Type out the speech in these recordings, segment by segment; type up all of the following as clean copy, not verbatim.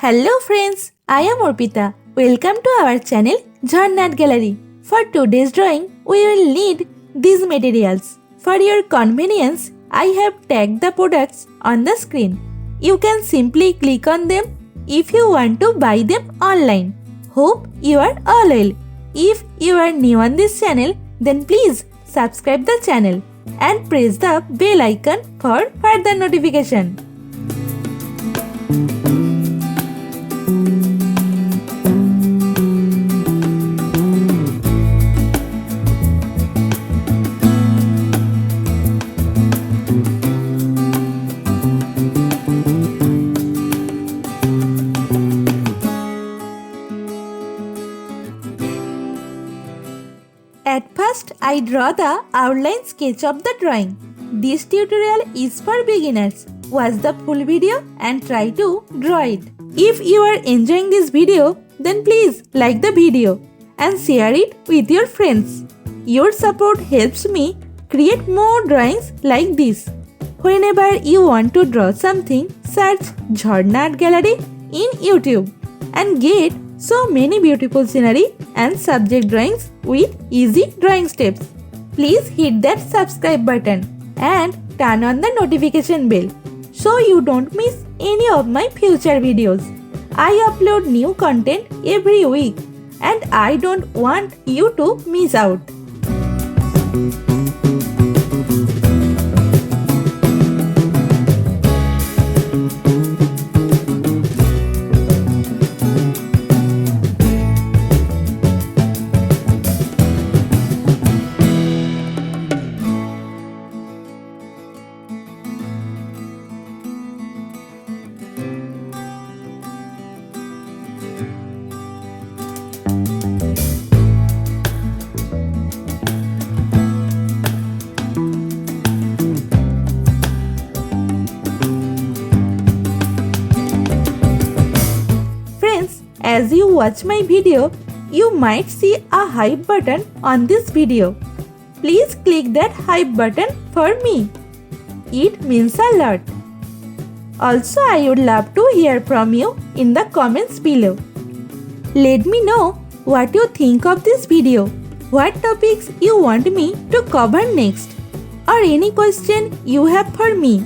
Hello friends, I am Arpita. Welcome to our channel Jharna Gallery. For today's drawing, we will need these materials. For your convenience, I have tagged the products on the screen. You can simply click on them if you want to buy them online. Hope you are all well. If you are new on this channel, then please subscribe the channel and press the bell icon for further notification. At first, I draw the outline sketch of the drawing. This tutorial is for beginners. Watch the full video and try to draw it. If you are enjoying this video, then please like the video and share it with your friends. Your support helps me create more drawings like this. Whenever you want to draw something, search Jharna Art Gallery in YouTube and get so many beautiful scenery and subject drawings with easy drawing steps. Please hit that subscribe button and turn on the notification bell so you don't miss any of my future videos. I upload new content every week and I don't want you to miss out. As you watch my video, you might see a hype button on this video. Please click that hype button for me. It means a lot. Also, I would love to hear from you in the comments below. Let me know what you think of this video, what topics you want me to cover next, or any question you have for me.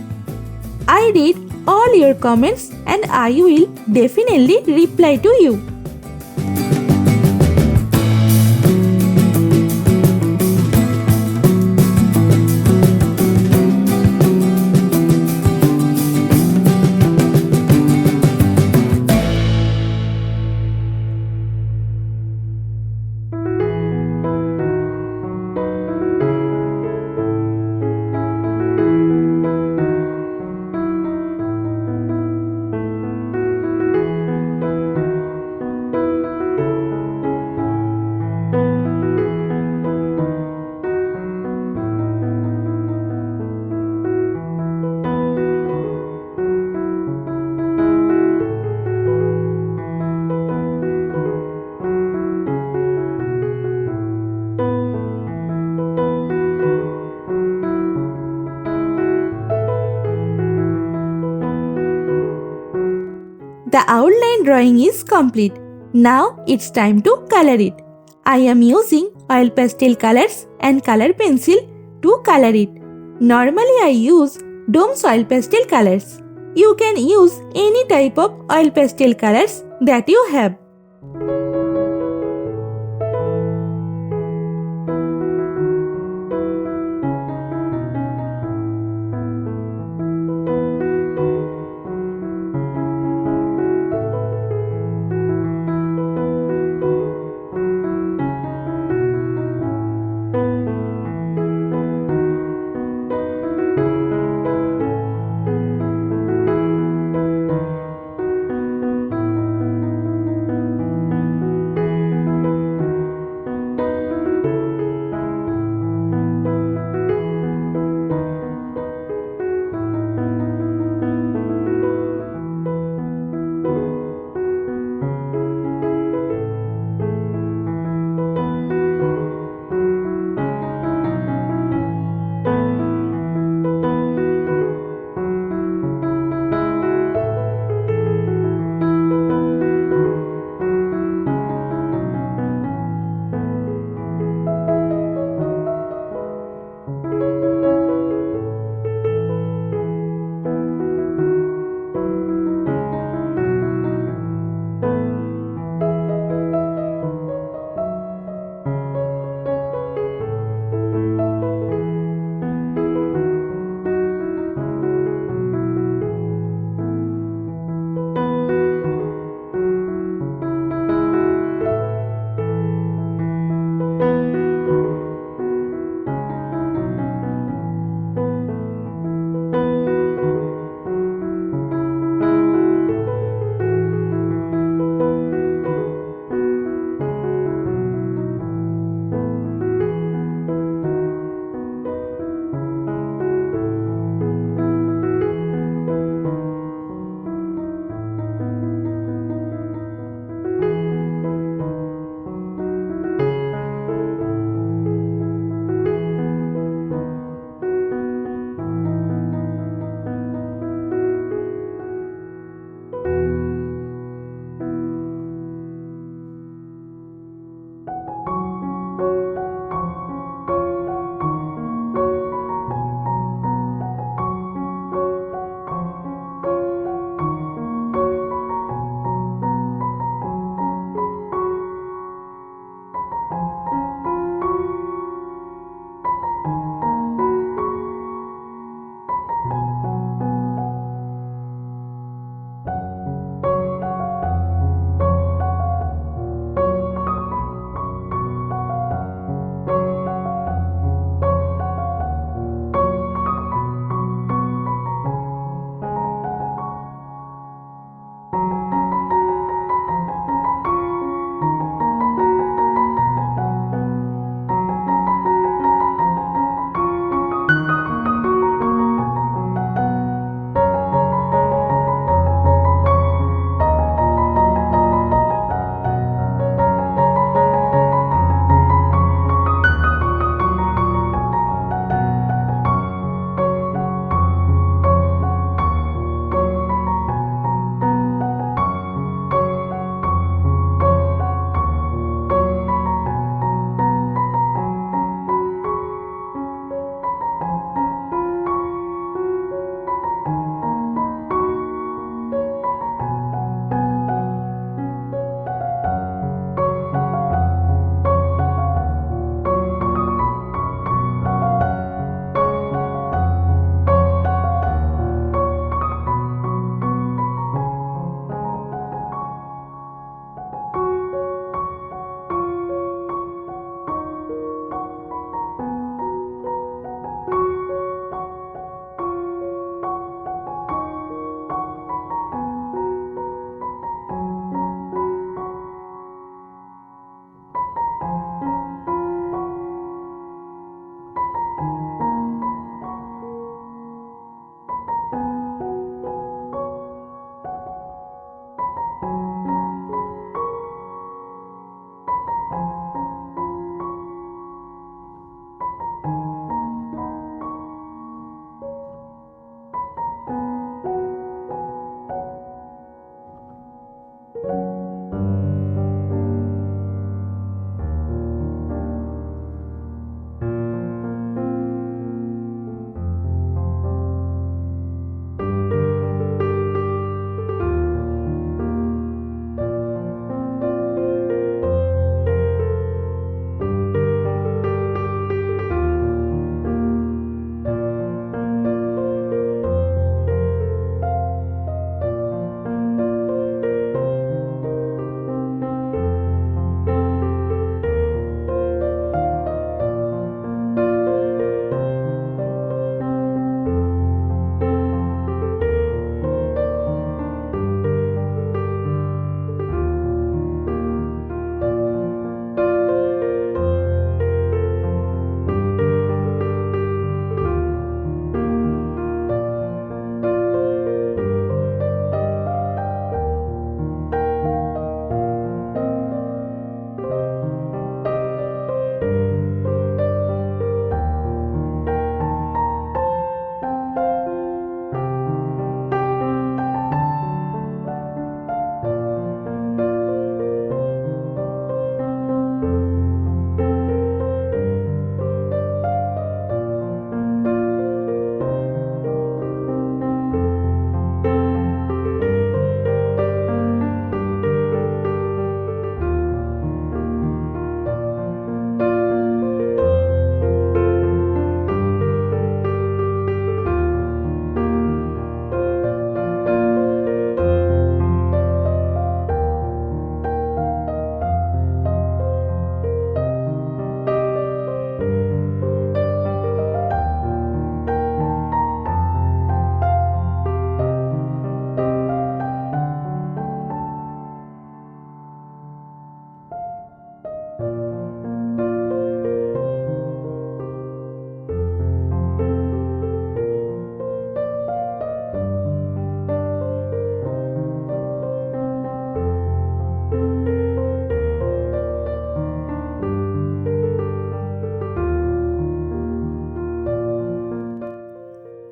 I read all your comments and I will definitely reply to you. The outline drawing is complete. Now it's time to color it. I am using oil pastel colors and color pencil to color it. Normally I use Dome's oil pastel colors. You can use any type of oil pastel colors that you have.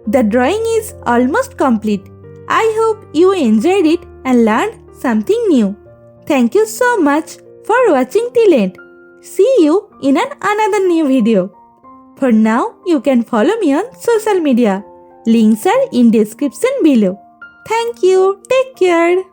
The drawing is almost complete. I hope you enjoyed it and learned something new. Thank you so much for watching till end. See you in another new video. For now, you can follow me on social media. Links are in description below. Thank you. Take care.